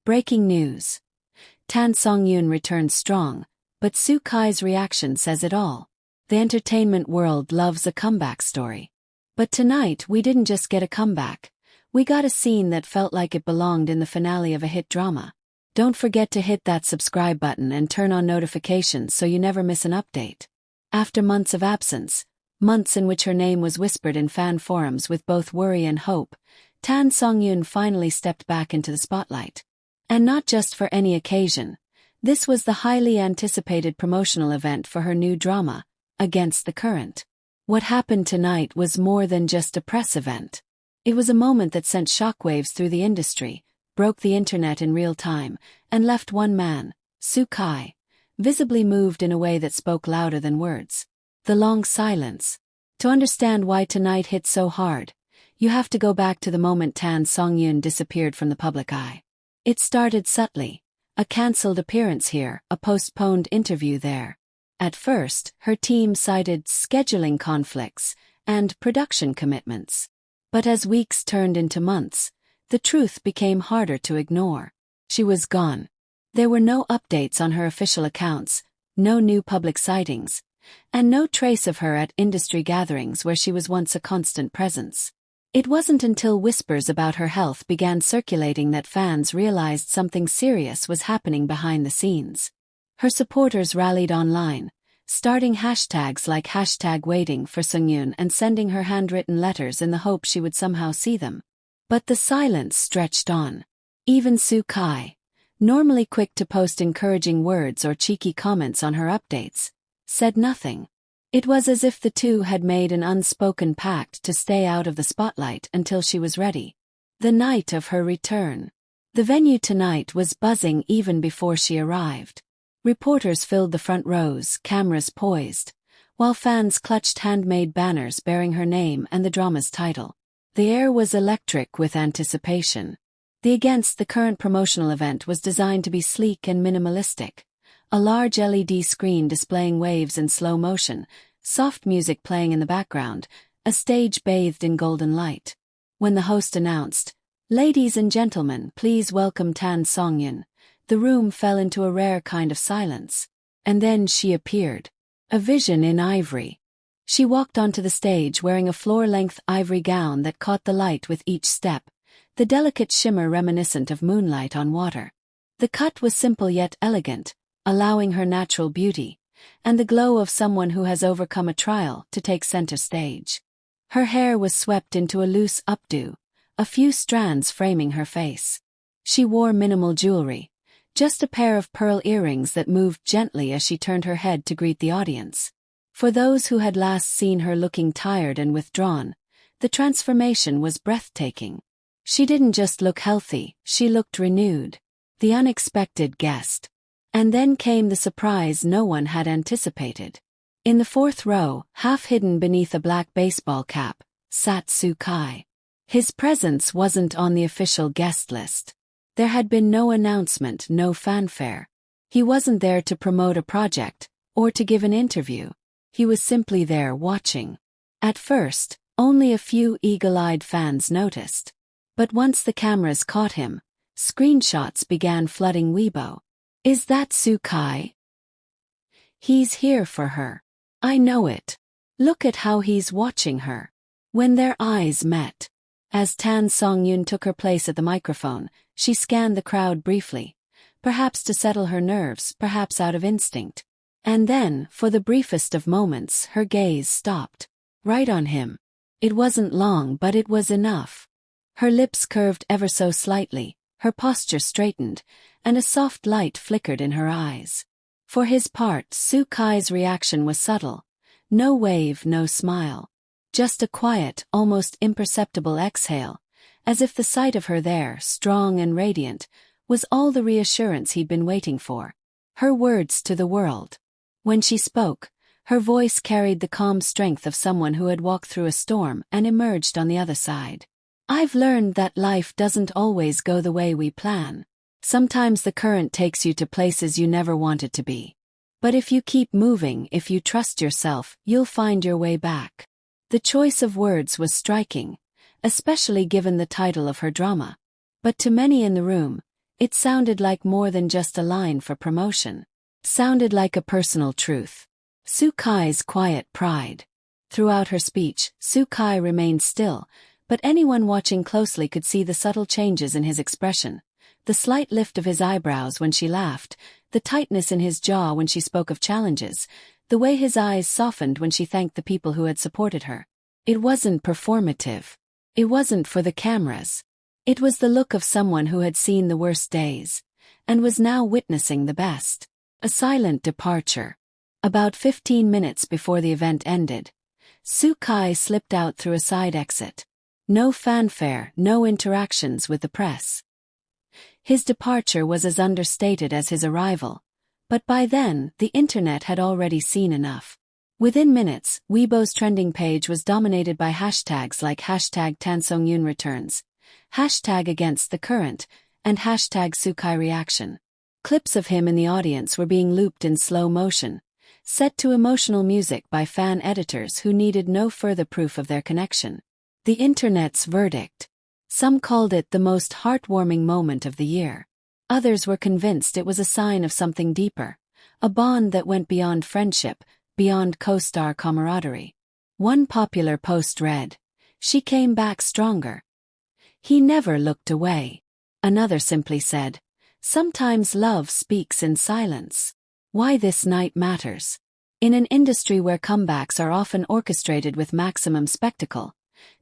Breaking news. Songyun returned strong, but Suk Kai's reaction says it all. The entertainment world loves a comeback story. But tonight we didn't just get a comeback. We got a scene that felt like it belonged in the finale of a hit drama. Don't forget to hit that subscribe button and turn on notifications so you never miss an update. After months of absence, months in which her name was whispered in fan forums with both worry and hope, Songyun finally stepped back into the spotlight. And not just for any occasion. This was the highly anticipated promotional event for her new drama, Against the Current. What happened tonight was more than just a press event. It was a moment that sent shockwaves through the industry, broke the internet in real time, and left one man, Suk Kai, visibly moved in a way that spoke louder than words. The long silence. To understand why tonight hit so hard, you have to go back to the moment Songyun disappeared from the public eye. It started subtly. A cancelled appearance here, a postponed interview there. At first, her team cited scheduling conflicts and production commitments. But as weeks turned into months, the truth became harder to ignore. She was gone. There were no updates on her official accounts, no new public sightings, and no trace of her at industry gatherings where she was once a constant presence. It wasn't until whispers about her health began circulating that fans realized something serious was happening behind the scenes. Her supporters rallied online, starting hashtags like #waiting for Songyun and sending her handwritten letters in the hope she would somehow see them. But the silence stretched on. Even Suk Kai, normally quick to post encouraging words or cheeky comments on her updates, said nothing. It was as if the two had made an unspoken pact to stay out of the spotlight until she was ready. The night of her return. The venue tonight was buzzing even before she arrived. Reporters filled the front rows, cameras poised, while fans clutched handmade banners bearing her name and the drama's title. The air was electric with anticipation. The Against the Current promotional event was designed to be sleek and minimalistic. A large LED screen displaying waves in slow motion, soft music playing in the background, a stage bathed in golden light. When the host announced, "Ladies and gentlemen, please welcome Songyun," the room fell into a rare kind of silence. And then she appeared. A vision in ivory. She walked onto the stage wearing a floor-length ivory gown that caught the light with each step, the delicate shimmer reminiscent of moonlight on water. The cut was simple yet elegant, allowing her natural beauty, and the glow of someone who has overcome a trial to take center stage. Her hair was swept into a loose updo, a few strands framing her face. She wore minimal jewelry, just a pair of pearl earrings that moved gently as she turned her head to greet the audience. For those who had last seen her looking tired and withdrawn, the transformation was breathtaking. She didn't just look healthy, she looked renewed. The unexpected guest. And then came the surprise no one had anticipated. In the fourth row, half hidden beneath a black baseball cap, sat Suk Kai. His presence wasn't on the official guest list. There had been no announcement, no fanfare. He wasn't there to promote a project, or to give an interview. He was simply there watching. At first, only a few eagle-eyed fans noticed. But once the cameras caught him, screenshots began flooding Weibo. "Is that Suk Kai? He's here for her. I know it. Look at how he's watching her." When their eyes met, as Songyun took her place at the microphone, she scanned the crowd briefly, perhaps to settle her nerves, perhaps out of instinct. And then, for the briefest of moments, her gaze stopped. Right on him. It wasn't long, but it was enough. Her lips curved ever so slightly, her posture straightened, and a soft light flickered in her eyes. For his part, Suk Kai's reaction was subtle. No wave, no smile. Just a quiet, almost imperceptible exhale, as if the sight of her there, strong and radiant, was all the reassurance he'd been waiting for. Her words to the world. When she spoke, her voice carried the calm strength of someone who had walked through a storm and emerged on the other side. "I've learned that life doesn't always go the way we plan. Sometimes the current takes you to places you never wanted to be. But if you keep moving, if you trust yourself, you'll find your way back." The choice of words was striking, especially given the title of her drama. But to many in the room, It sounded like more than just a line for promotion. Sounded like a personal truth. Suk Kai's quiet pride. Throughout her speech, Suk Kai remained still, but anyone watching closely could see the subtle changes in his expression. The slight lift of his eyebrows when she laughed, the tightness in his jaw when she spoke of challenges, the way his eyes softened when she thanked the people who had supported her. It wasn't performative. It wasn't for the cameras. It was the look of someone who had seen the worst days, and was now witnessing the best. A silent departure. About 15 minutes before the event ended, Suk Kai slipped out through a side exit. No fanfare, no interactions with the press. His departure was as understated as his arrival, but by then, the internet had already seen enough. Within minutes, Weibo's trending page was dominated by hashtags like hashtag Songyun returns, hashtag against the current, and hashtag Suk Kai reaction. Clips of him in the audience were being looped in slow motion, set to emotional music by fan editors who needed no further proof of their connection. The internet's verdict. Some called it the most heartwarming moment of the year. Others were convinced it was a sign of something deeper, a bond that went beyond friendship, beyond co-star camaraderie. One popular post read, "She came back stronger. He never looked away." Another simply said, "Sometimes love speaks in silence." Why this night matters. In an industry where comebacks are often orchestrated with maximum spectacle,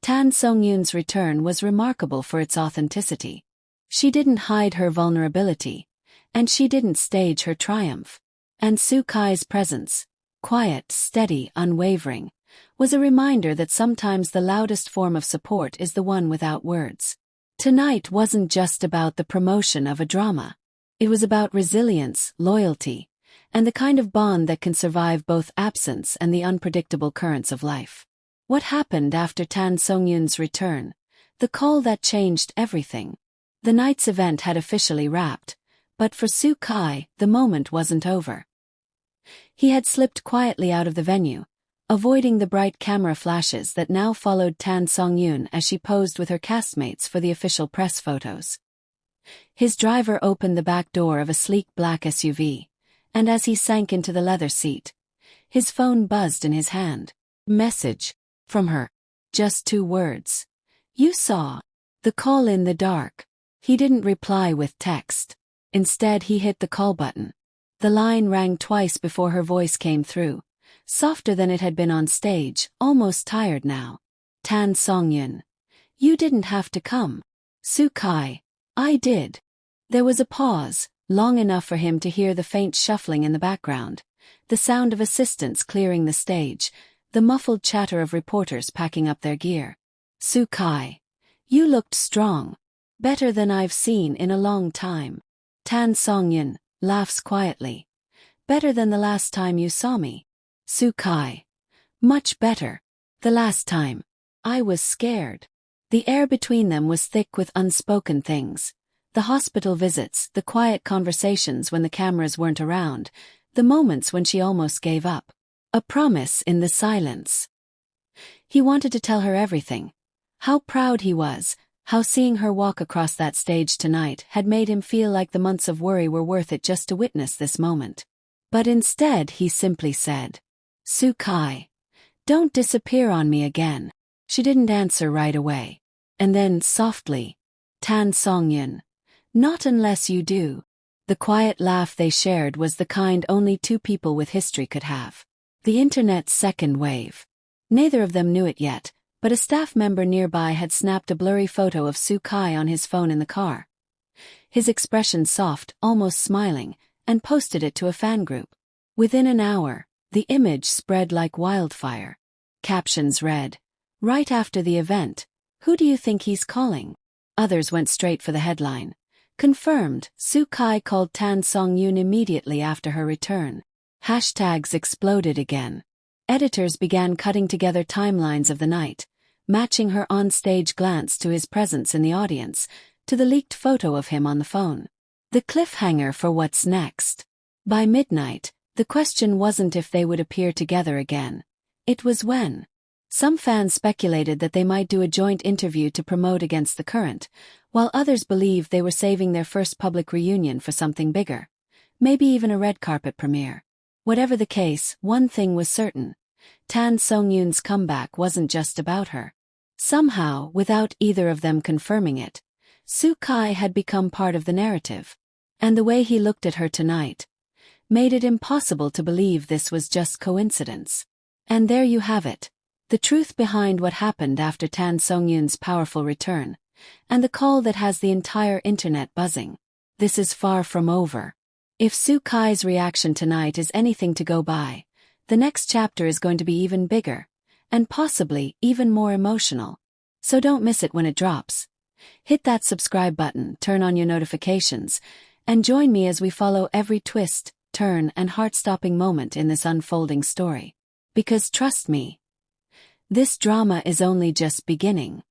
Songyun's return was remarkable for its authenticity. She didn't hide her vulnerability, and she didn't stage her triumph. And Suk Kai's presence, quiet, steady, unwavering, was a reminder that sometimes the loudest form of support is the one without words. Tonight wasn't just about the promotion of a drama. It was about resilience, loyalty, and the kind of bond that can survive both absence and the unpredictable currents of life. What happened after Songyun's return? The call that changed everything. The night's event had officially wrapped, but for Suk Kai, the moment wasn't over. He had slipped quietly out of the venue, avoiding the bright camera flashes that now followed Songyun as she posed with her castmates for the official press photos. His driver opened the back door of a sleek black SUV, and as he sank into the leather seat, his phone buzzed in his hand. Message. From her. Just 2 words. "You saw." The call in the dark. He didn't reply with text. Instead he hit the call button. The line rang twice before her voice came through, softer than it had been on stage, almost tired now. Songyun. "You didn't have to come." Suk Kai. "I did." There was a pause, long enough for him to hear the faint shuffling in the background, the sound of assistants clearing the stage, the muffled chatter of reporters packing up their gear. Suk Kai. "You looked strong. Better than I've seen in a long time." Songyun laughs quietly. "Better than the last time you saw me." Suk Kai. "Much better. The last time. I was scared." The air between them was thick with unspoken things. The hospital visits, the quiet conversations when the cameras weren't around, the moments when she almost gave up. A promise in the silence. He wanted to tell her everything. How proud he was, how seeing her walk across that stage tonight had made him feel like the months of worry were worth it just to witness this moment. But instead he simply said, "Suk Kai, don't disappear on me again." She didn't answer right away. And then, softly, Songyun. "Not unless you do." The quiet laugh they shared was the kind only 2 people with history could have. The internet's second wave. Neither of them knew it yet, but a staff member nearby had snapped a blurry photo of Suk Kai on his phone in the car. His expression soft, almost smiling, and posted it to a fan group. Within an hour, the image spread like wildfire. Captions read, "Right after the event, who do you think he's calling?" Others went straight for the headline. "Confirmed, Suk Kai called Songyun immediately after her return." Hashtags exploded again. Editors began cutting together timelines of the night, matching her on-stage glance to his presence in the audience, to the leaked photo of him on the phone. The cliffhanger for what's next. By midnight, the question wasn't if they would appear together again. It was when. Some fans speculated that they might do a joint interview to promote against the current, while others believed they were saving their first public reunion for something bigger. Maybe even a red carpet premiere. Whatever the case, one thing was certain. Tan Songyun's comeback wasn't just about her. Somehow, without either of them confirming it, Suk Kai had become part of the narrative. And the way he looked at her tonight made it impossible to believe this was just coincidence. And there you have it. The truth behind what happened after Tan Songyun's powerful return, and the call that has the entire internet buzzing. This is far from over. If Suk Kai's reaction tonight is anything to go by, the next chapter is going to be even bigger, and possibly even more emotional. So don't miss it when it drops. Hit that subscribe button, turn on your notifications, and join me as we follow every twist, turn, and heart-stopping moment in this unfolding story. Because trust me, this drama is only just beginning.